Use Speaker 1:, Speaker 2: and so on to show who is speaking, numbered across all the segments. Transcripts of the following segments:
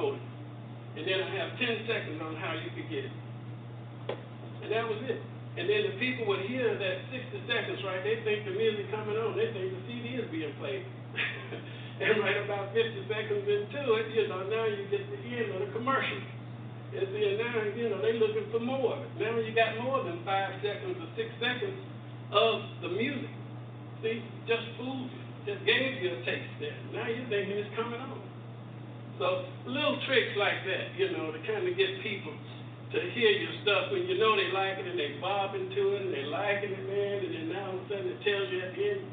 Speaker 1: promote it. And then I have 10 seconds on how you could get it. And that was it. And then the people would hear that 60 seconds, right? They think the music coming on. They think the CD is being played. And right about 50 seconds into it, now you get the end of the commercial. And then now, they're looking for more. Now you got more than 5 seconds or 6 seconds of the music. See, just fooled you. Just gave you a taste there. Now you're thinking it's coming on. So little tricks like that, to kind of get people to hear your stuff when they like it and they bob into it and they liking it, man, and then now all of a sudden it tells you at the end,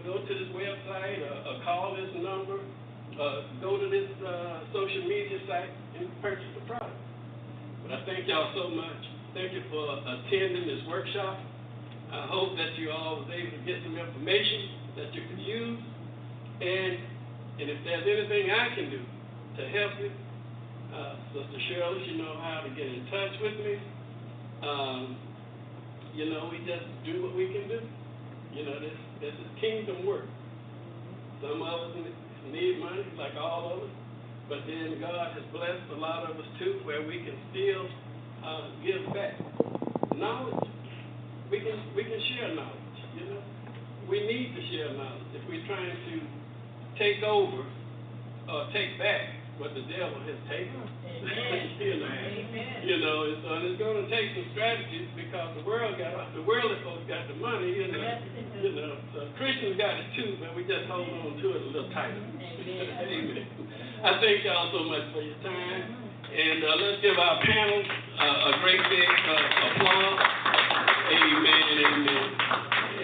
Speaker 1: go to this website or call this number, go to this social media site and purchase the product. But I thank y'all so much. Thank you for attending this workshop. I hope that you all was able to get some information that you can use. And if there's anything I can do to help you, Sister Shirley, you know how to get in touch with me. We just do what we can do. This is kingdom work. Some of us need money, like all of us, but then God has blessed a lot of us too, where we can still give back. Knowledge, we can share knowledge. We need to share knowledge if we're trying to take over or take back what the devil has taken.
Speaker 2: Amen.
Speaker 1: Amen. So it's going to take some strategies because the worldly folks got the money, So Christians got it too, but we just hold on to it a little tighter. Amen. I thank y'all so much for your time, and let's give our panel a great big applause. Amen. Amen.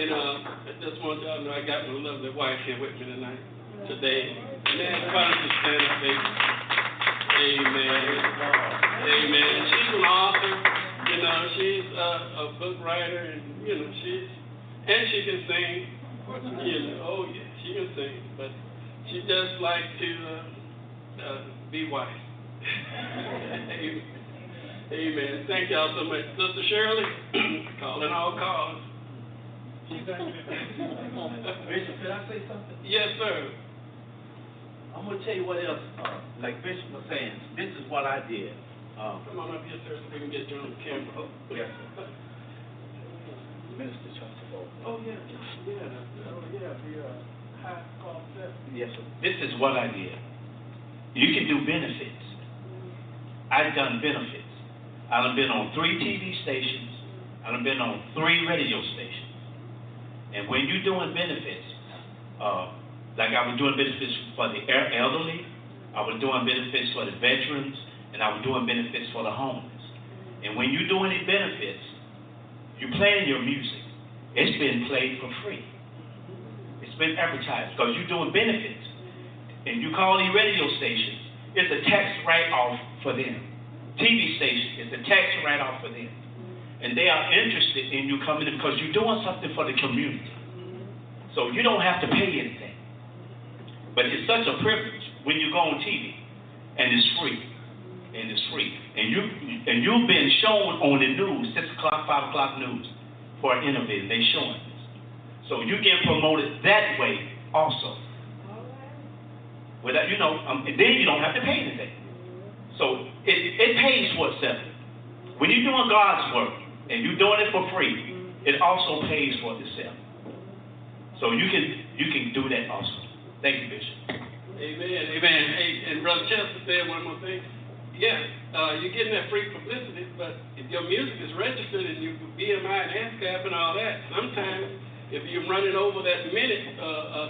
Speaker 1: And I just want y'all to know I got my lovely wife here with me today. Amen. Why don't you stand up, baby? Amen. Amen. She's an author. She's a book writer, and she can sing. Oh yeah, she can sing. But she just likes to be wise. Amen. Amen. Thank y'all so much, Sister Shirley. Calling all calls.
Speaker 3: Bishop, can I say something?
Speaker 1: Yes, sir.
Speaker 3: I'm going to tell you what else, like Bishop was saying, this is what I did.
Speaker 1: Come on up here, sir, so we can get you on the camera.
Speaker 3: Oh, yes, sir. Minister Chauncey.
Speaker 1: Oh, yeah. The high call set.
Speaker 3: Yes, sir. This is what I did. You can do benefits. I've done benefits. I've been on 3 TV stations. I've been on 3 radio stations. And when you're doing benefits, like I was doing benefits for the elderly, I was doing benefits for the veterans, and I was doing benefits for the homeless. And when you're doing these benefits, you're playing your music. It's been played for free. It's been advertised because you're doing benefits. And you call these radio stations, it's a tax write-off for them. TV station is a tax write-off for them. And they are interested in you coming in because you're doing something for the community. So you don't have to pay anything. But it's such a privilege when you go on TV and it's free. And it's free. And you've been shown on the news, 6 o'clock, 5 o'clock news, for an innovator. They're showing this. So you get promoted that way also. Without, and then you don't have to pay anything. So it pays for itself. When you're doing God's work and you're doing it for free, it also pays for itself. So you can do that also. Thank you, Bishop.
Speaker 1: Amen. Amen. Hey, and Brother Chester said one more thing. Yes, you're getting that free publicity, but if your music is registered and you BMI and ASCAP and all that, sometimes if you're running over that minute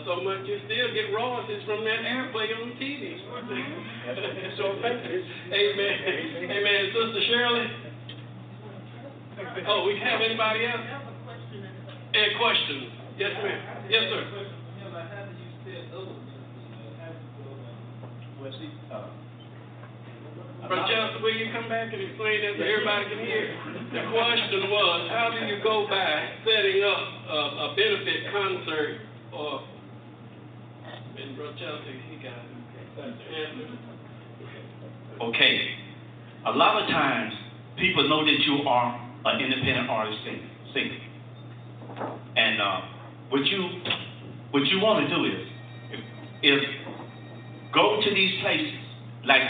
Speaker 1: so much, you still get royalties from that airplay on TV. So thank you. Amen. Amen. Sister Shirley. Oh, we have anybody else?
Speaker 2: I have a question.
Speaker 1: Any questions? Yes, ma'am. Yes, sir.
Speaker 3: Well, see,
Speaker 1: Brother Chester, will you come back and explain that so everybody can hear? The question was, how do you go by setting up a benefit concert or, and Brother Chester, he got it.
Speaker 3: Okay. A lot of times, people know that you are an independent artist singer. And what you want to do is go to these places Like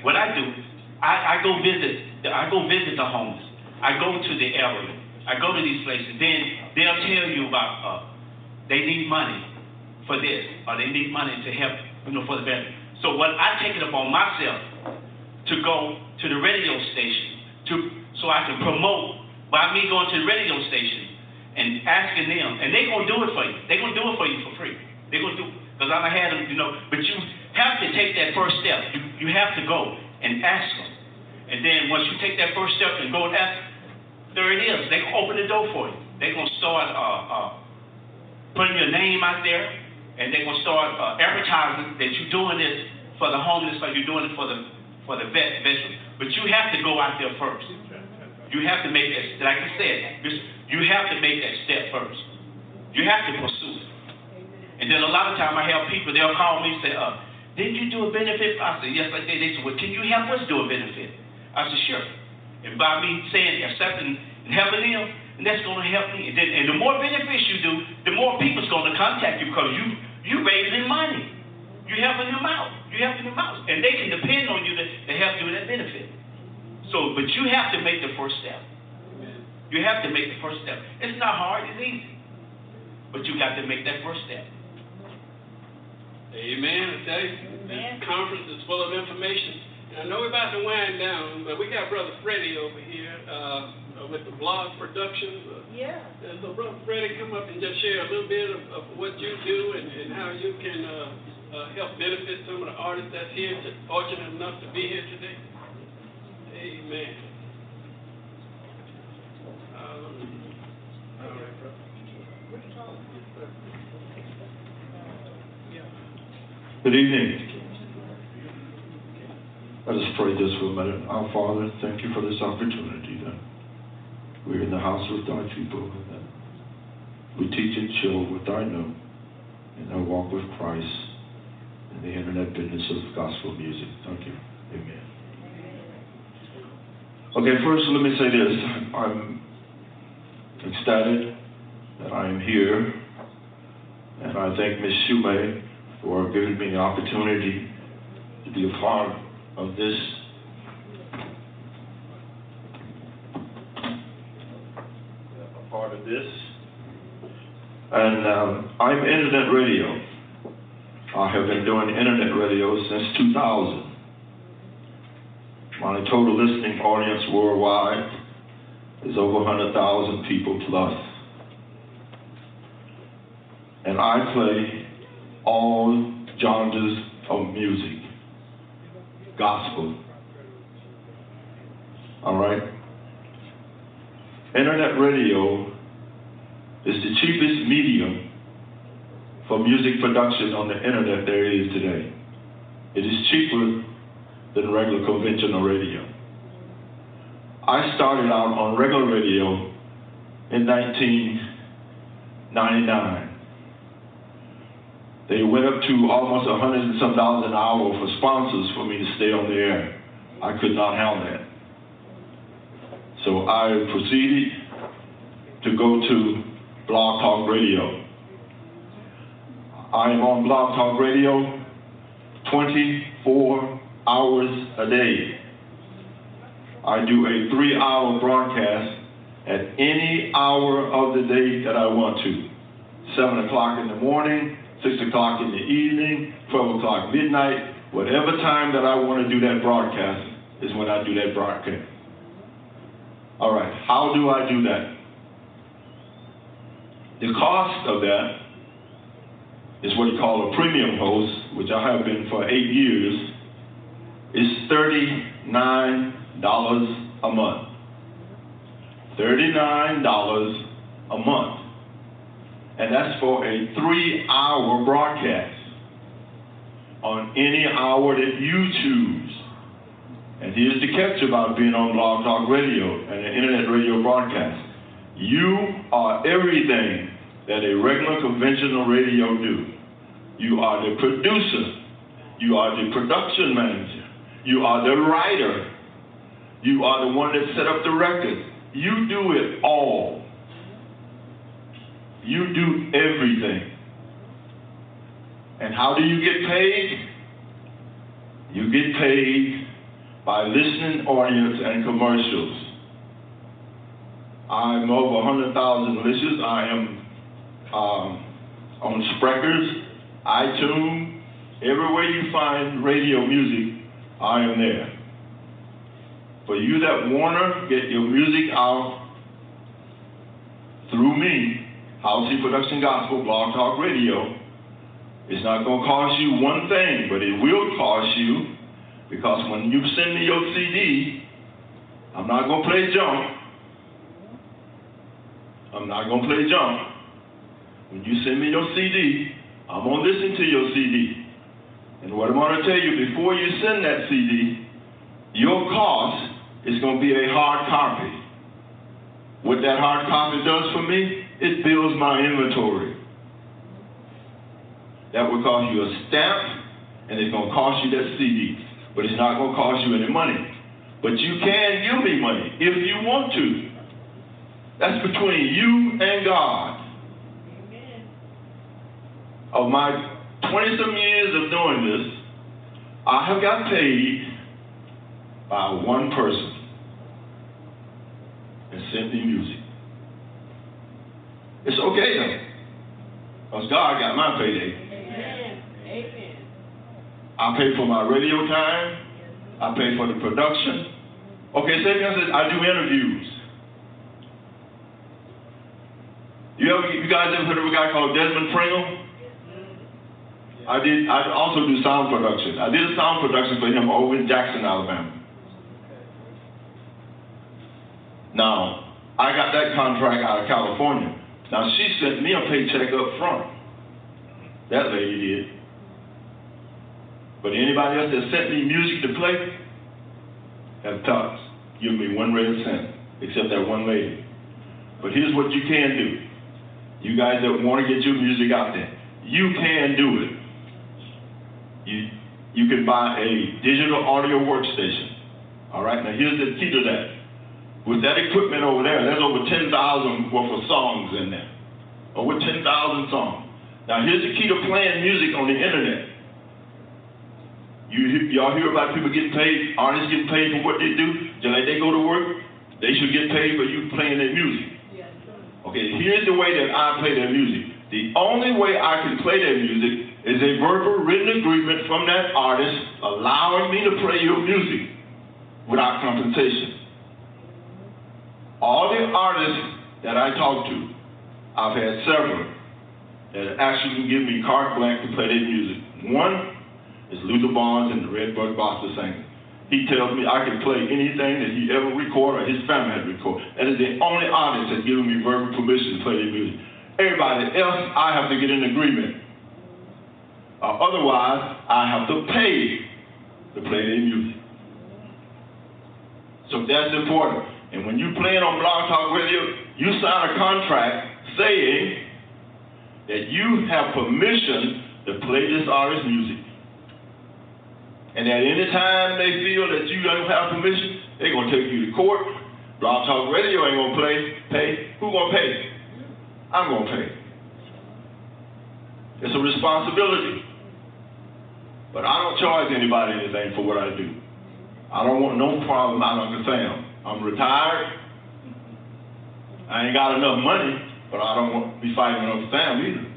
Speaker 3: what I do, I go visit the homeless. I go to the elderly. I go to these places. Then they'll tell you about they need money for this, or they need money to help, for the benefit. So what I take it upon myself to go to the radio station so I can promote by me going to the radio station and asking them, and they're gonna do it for you. They're gonna do it for you for free. They're gonna do it because I'm gonna have them, But you have to take that first step. You have to go and ask them, and then once you take that first step and go and ask, there it is. They're gonna open the door for you. They're gonna start putting your name out there, and they're gonna start advertising that you're doing this for the homeless, or you're doing it for the veterans. But you have to go out there first. You have to make that, like you said, you have to make that step first. You have to pursue it. And then a lot of times I have people, they'll call me and say, didn't you do a benefit? I said, yes, I did. They said, well, can you help us do a benefit? I said, sure. And by me saying, accepting and helping them, and that's going to help me. And the more benefits you do, the more people's going to contact you because you raising money. You're helping them out. You're helping them out. And they can depend on you to help do that benefit. So, but you have to make the first step. Amen. You have to make the first step. It's not hard, it's easy. But you got to make that first step.
Speaker 1: Amen. I tell you, this conference is full of information. And I know we're about to wind down, but we got Brother Freddie over here with the blog productions. And so Brother Freddie, come up and just share a little bit of what you do and how you can help benefit some of the artists that's here, fortunate enough to be here today. Amen. All right, brother.
Speaker 2: Good evening. Let us pray this for a minute. Our Father, thank you for this opportunity that we're in the house with thy people, and that we teach and show what I know in our walk with Christ in the internet business of gospel music. Thank you. Amen. Okay, first let me say this. I'm ecstatic that I am here, and I thank Ms. Shoemate for giving me the opportunity to be a part of this And I'm internet radio. I have been doing internet radio since 2000. My total listening audience worldwide is over 100,000 people plus. And I play all genres of music, gospel. All right? Internet radio is the cheapest medium for music production on the internet there is today. It is cheaper than regular conventional radio. I started out on regular radio in 1999. They went up to almost $100 and some dollars an hour for sponsors for me to stay on the air. I could not handle that. So I proceeded to go to Blog Talk Radio. I am on Blog Talk Radio 24 hours a day. I do a 3-hour broadcast at any hour of the day that I want to. 7 o'clock in the morning, 6 o'clock in the evening, 12 o'clock midnight, whatever time that I want to do that broadcast is when I do that broadcast. All right, how do I do that? The cost of that is what you call a premium host, which I have been for 8 years, is $39 a month. $39 a month. And that's for a 3-hour broadcast on any hour that you choose. And here's the catch about being on Blog Talk Radio and an internet radio broadcast. You are everything that a regular conventional radio do. You are the producer. You are the production manager. You are the writer. You are the one that set up the record. You do it all. You do everything. And how do you get paid? You get paid by listening audience and commercials. I'm over 100,000 listens. I am on Spreckers, iTunes, everywhere you find radio music, I am there. For you that wanna get your music out through me, Howcee Production Gospel, Blog Talk Radio, it's not gonna cost you one thing, but it will cost you, because when you send me your CD, I'm not gonna play junk. I'm not gonna play junk. When you send me your CD, I'm gonna listen to your CD. And what I'm gonna tell you, before you send that CD, your cost is gonna be a hard copy. What that hard copy does for me, it builds my inventory. That will cost you a stamp, and it's gonna cost you that CD. But it's not gonna cost you any money. But you can give me money if you want to. That's between you and God. Amen. Of my 20-some years of doing this, I have got paid by one person and sent me music. It's okay though, because God got my payday. Amen. Amen. I pay for my radio time. I pay for the production. Okay, say for instance, I do interviews. You guys ever heard of a guy called Desmond Pringle? I also do sound production. I did a sound production for him over in Jackson, Alabama. Now, I got that contract out of California. Now, she sent me a paycheck up front. That lady did. But anybody else that sent me music to play have talked, give me 1 red cent, except that one lady. But here's what you can do. You guys that want to get your music out there, you can do it. You can buy a digital audio workstation. All right, now here's the key to that. With that equipment over there, there's over 10,000 worth of songs in there. Over 10,000 songs. Now here's the key to playing music on the internet. Y'all hear about people getting paid, artists getting paid for what they do? Just like they go to work, they should get paid for you playing their music. Okay, here's the way that I play their music. The only way I can play their music is a verbal written agreement from that artist allowing me to play your music without compensation. All the artists that I talk to, I've had several that actually give me carte blanche to play their music. One is Luther Barnes and the Redbird Gospel Singer. He tells me I can play anything that he ever recorded or his family had recorded. That is the only artist that's given me verbal permission to play their music. Everybody else, I have to get an agreement. Otherwise, I have to pay to play their music. So that's important. And when you play it on Blog Talk Radio, you sign a contract saying that you have permission to play this artist's music. And at any time they feel that you don't have permission, they're going to take you to court. Blog Talk Radio ain't going to pay. Who's going to pay? I'm going to pay. It's a responsibility. But I don't charge anybody anything for what I do. I don't want no problem out of the Sam. I'm retired. I ain't got enough money, but I don't want to be fighting Uncle Sam either.